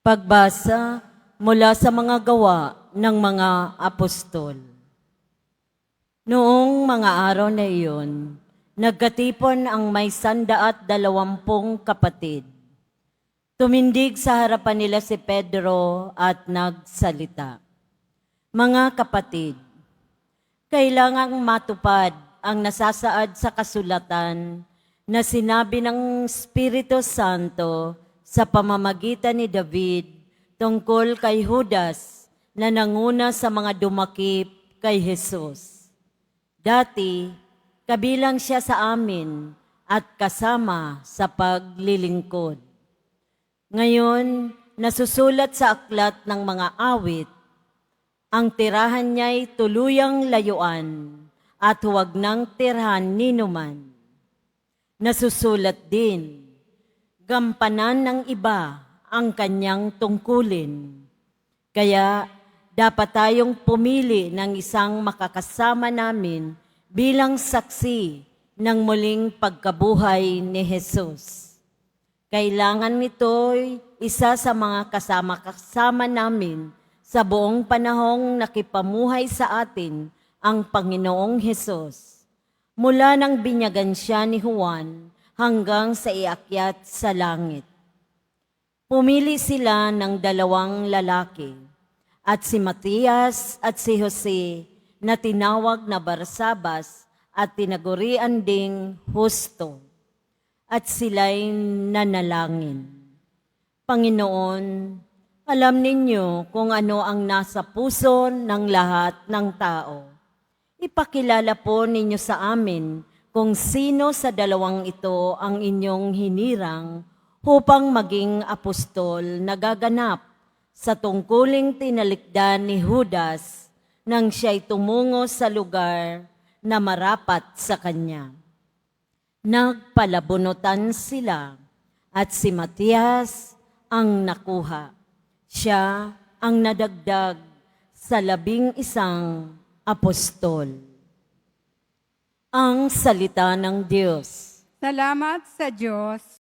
Pagbasa mula sa mga gawa ng mga apostol. Noong mga araw na iyon, nagkatipon ang may 120 kapatid. Tumindig sa harapan nila si Pedro at nagsalita. Mga kapatid, kailangang matupad ang nasasaad sa kasulatan na sinabi ng Espiritu Santo sa pamamagitan ni David tungkol kay Judas na nanguna sa mga dumakip kay Jesus. Dati, kabilang siya sa amin at kasama sa paglilingkod. Ngayon, nasusulat sa aklat ng mga awit, ang tirahan niya'y tuluyang layuan at huwag nang tirahan ninuman. Nasusulat din, gampanan ng iba ang kanyang tungkulin. Kaya dapat tayong pumili ng isang makakasama namin bilang saksi ng muling pagkabuhay ni Jesus. Kailangan nito'y isa sa mga kasama-kasama namin sa buong panahong nakipamuhay sa atin ang Panginoong Jesus. Mula nang binyagan siya ni Juan hanggang sa iakyat sa langit. Pumili sila ng 2 lalaki, at si Matias at si Jose na tinawag na Barsabas at tinagurian ding Justo, at sila'y nanalangin. Panginoon, alam ninyo kung ano ang nasa puso ng lahat ng tao. Ipakilala po ninyo sa amin kung sino sa 2 ito ang inyong hinirang upang maging apostol na gaganap sa tungkuling tinalikdan ni Judas nang siya'y tumungo sa lugar na marapat sa kanya. Nagpalabunutan sila at si Matias ang nakuha. Siya ang nadagdag sa 11 apostol. Ang salita ng Diyos. Salamat sa Diyos.